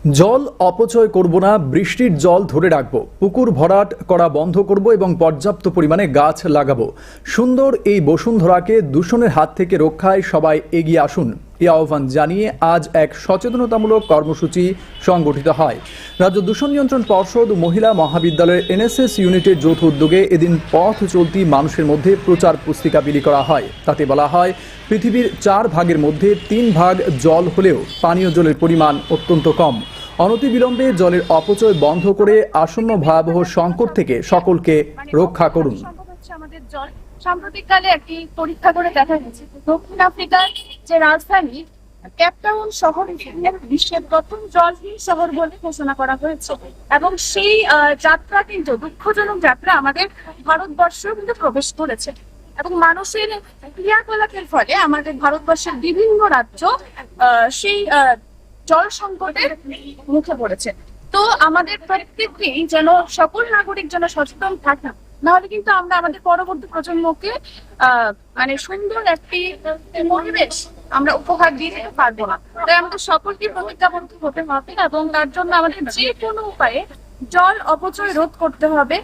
জল অপচয় করব না, বৃষ্টির জল ধরে রাখবো, পুকুর ভরাট করা বন্ধ করব এবং পর্যাপ্ত পরিমাণে গাছ লাগাবো। সুন্দর এই বসুন্ধরাকে দূষণের হাত থেকে রক্ষায় সবাই এগিয়ে আসুন, এই আহ্বান জানিয়ে আজ এক সচেতনতামূলক কর্মসূচি সংগঠিত হয়। রাজ্য দূষণ নিয়ন্ত্রণ পর্ষদ ও মহিলা মহাবিদ্যালয়ের এনএসএস ইউনিটের যৌথ উদ্যোগে এদিন পথ চলতি মানুষের মধ্যে প্রচার পুস্তিকা বিলি করা হয়। তাতে বলা হয়, পৃথিবীর 4 ভাগের মধ্যে 3 ভাগ জল হলেও পানীয় জলের পরিমাণ অত্যন্ত কম। অনতিবিলম্বে জলের অপচয় বন্ধ করে আসন্ন ভয়াবহ সংকট থেকে সকলকে রক্ষা করুন। আমাদের জল সাম্প্রতিককালে একটি পরীক্ষা করে দেখা গেছে দক্ষিণ আফ্রিকার যে রাজধানী কেপটাউন শহর বিশ্বের প্রথম জলহীন শহর বলে ঘোষণা করা হয়েছে এবং সেই যাত্রা কিন্তু দুঃখজনক যাত্রা আমাদের ভারতবর্ষেও কিন্তু প্রবেশ করেছে এবং মানুষের ক্রিয়াকলাপের ফলে আমাদের ভারতবর্ষের বিভিন্ন রাজ্য সেই জল সংকটের মুখে পড়েছে। তো আমাদের প্রত্যেককেই যেন সকল নাগরিক যেন সচেতন থাকে, নাহলে কিন্তু আমরা আমাদের পরবর্তী প্রজন্মকে মানে সুন্দর একটি পরিবেশ আমরা উপহার দিতে পারবো না। তাই আমাদের সকলকে প্রতিজ্ঞাবদ্ধ হতে হবে এবং তার জন্য আমাদের যে কোনো উপায়ে জল অপচয় রোধ করতে হবে।